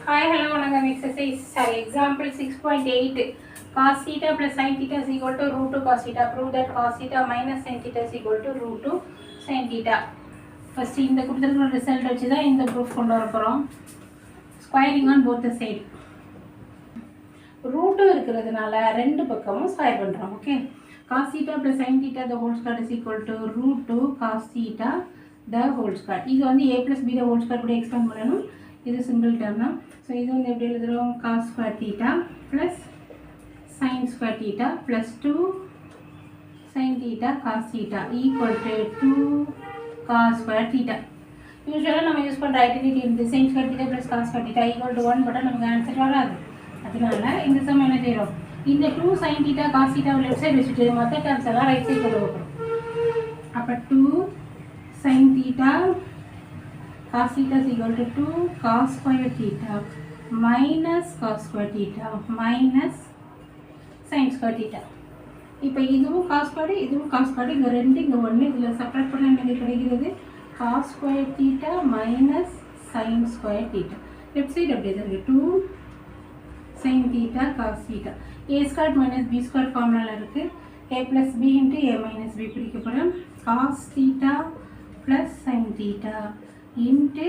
Hi, hello, வணக்கம். Example 6.8. Cos theta plus sin theta is equal to root 2 cos theta. Prove that cos theta minus sin theta is equal to root 2 sin theta. First, இந்த கொடுத்திருக்கிற result வச்சு தான் இந்த proof கொண்டு வர போகிறோம். Squaring on both side. Root இருக்கிறதுனால ரெண்டு பக்கமும் ஸ்கொயர் பண்ணுறோம். Okay, cos theta plus sin theta the whole square is equal to root 2 cos theta the whole square. இது வந்து a plus b the whole square கூட எக்ஸ்பேண்ட் பண்ணணும். இது single term தான். ஸோ இது வந்து எப்படி எழுதுகிறோம்? cos square theta plus sin square theta plus 2 sin theta cos theta equal to 2 cos square theta. யூஸ்வலாக நம்ம யூஸ் பண்ணுற ஐடென்டிட்டி இந்த sin square theta plus cos square theta equal to 1 போட்டால் நமக்கு ஆன்சர் வராது. அதனால இந்த சம் என்ன செய்கிறோம்? இந்த 2 sin theta cos theta left side வச்சுட்டு மற்ற டேர்ம்ஸ் எல்லாம் ரைட் சைடு கொண்டு வைக்கிறோம். அப்போ 2 sin theta cos theta is equal to 2 cos square theta minus cos square theta minus sin square theta. இப்போ இதுவும் cos square இதுவும் cos square இங்கே ரெண்டு இங்கே ஒன்று இதில் செப்பரேட் பண்ண எனக்கு கிடைக்கிறது cos square theta minus sin square theta. Left side அப்படி தான் இருக்குது 2 sin theta cos theta. a squared minus b squared ஃபார்முலாவில் இருக்குது a plus b into a minus b பிரிக்கப்படும் cos theta plus sin theta into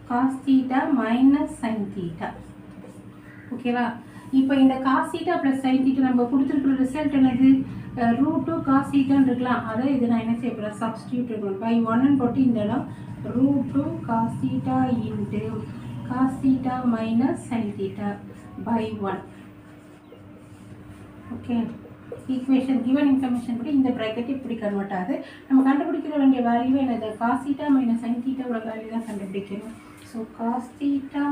cos theta minus sin theta. ஓகேவா? இப்போ இந்த cos theta plus sin theta நம்ம கொடுத்துருக்கிற result என்னது? root 2 cos theta இருக்கலாம். அதை இது நான் என்ன செய்ய போகிறேன்? சப்ஸ்டியூட் பண்ணணும். பை 1 போட்டு இந்த இடம் root 2 cos theta into cos theta minus sin theta by 1. Okay, equation given information படி இந்த ப்ராக்கெட் இப்படி கன்வெர்ட் ஆகுது. நம்ம கண்டுபிடிக்கிற வேண்டிய வேல்யூ என்னது? cos theta minus sin theta உள்ள வேல்யூ தான் கண்டுபிடிக்கணும். So cos theta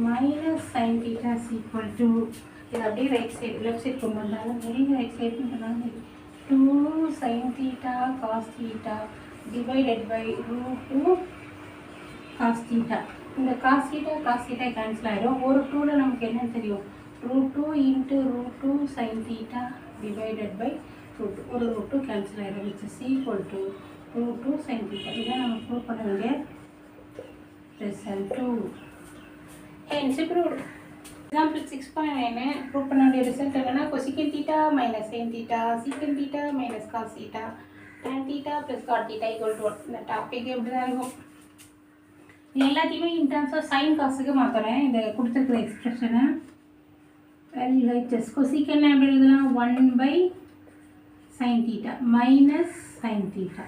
minus sin theta is equal to இது அப்படியே ரைட் சைடு லெஃப்ட் சைடு கொண்டு வந்தாலும் வெளியே ரைட் சைடு பண்ணாங்க 2 sin theta cos theta divided by root 2 cos theta. இந்த cos theta கேன்சல் ஆகிடும். ஒரு 2ல் நமக்கு என்ன தெரியும்? root 2 into root 2 sin theta divided by root 2. ஒரு root 2 cancel ஆகிடும் which is equal to root 2 sin theta. இதான் நம்ம ப்ரூவ் பண்ண வேண்டிய result 2. hence proved. Example 6.9 prove பண்ண வேண்டிய ரிசல்ட் என்னன்னா cosecant theta minus sin theta secant theta minus cos theta tan theta plus cot theta equal to 1. இந்த topic எப்படி தான் இருக்கும்? எல்லாத்தையுமே இன் டர்ம்ஸ் ஆஃப் சைன் காசுக்கு மாற்றுறேன். இந்த கொடுத்துருக்குற எக்ஸ்பிரஷனை cosecant எப்படி எழுதலாம்? 1 by sin theta minus sin theta.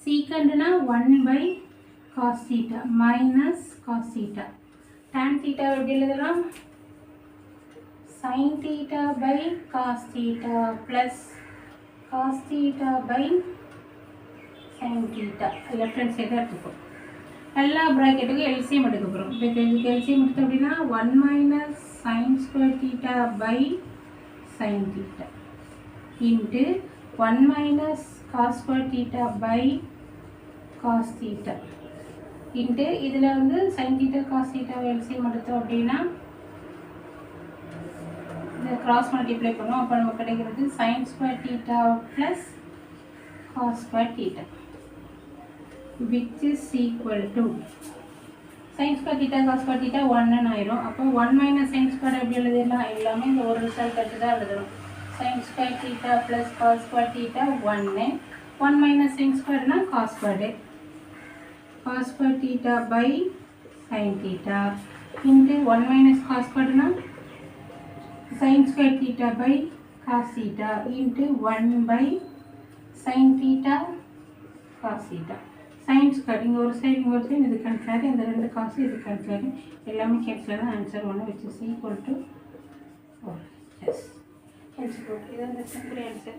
secantனா 1 by cos theta minus cos theta. tan theta எப்படி எழுதலாம்? sin theta by cos theta plus cos theta by sin theta. Left hand சைடாக எடுத்துப்போம். எல்லா ப்ராக்கெட்டுக்கும் எல்சிஎம் எடுக்க போகிறோம். இப்போ இதுக்கு எல்சிஎம் எடுத்தோம் அப்படின்னா 1 minus sin square theta by sin theta into 1 minus cos square theta by cos theta into இதில் வந்து sin theta cos theta LCM எடுத்தோம் அப்படின்னா இதை கிராஸ் மல்டிப்ளை பண்ணுவோம். அப்போ நமக்கு கிடைக்கிறது sin square theta plus cos square theta which is equal to sin square theta cos square theta 1 ஆயிரும். அப்போ 1 minus sin square எப்படி எழுதிடலாம்? எல்லாமே இந்த ஒரு ரிசல்ட் எடுத்து தான் எழுதணும். sin square theta plus cos square theta 1 1 minus sin square cos square theta by sin theta into 1 minus cos square sin square theta by cos theta into 1 by sin theta cos theta. sin square இங்கே ஒரு side இது cancel இந்த ரெண்டு காசு இது cancel எல்லாமே cancel தான் answer 1 which is equal to 4. Yes, hence இது அந்த சிம்பிள் ஆன்சர்.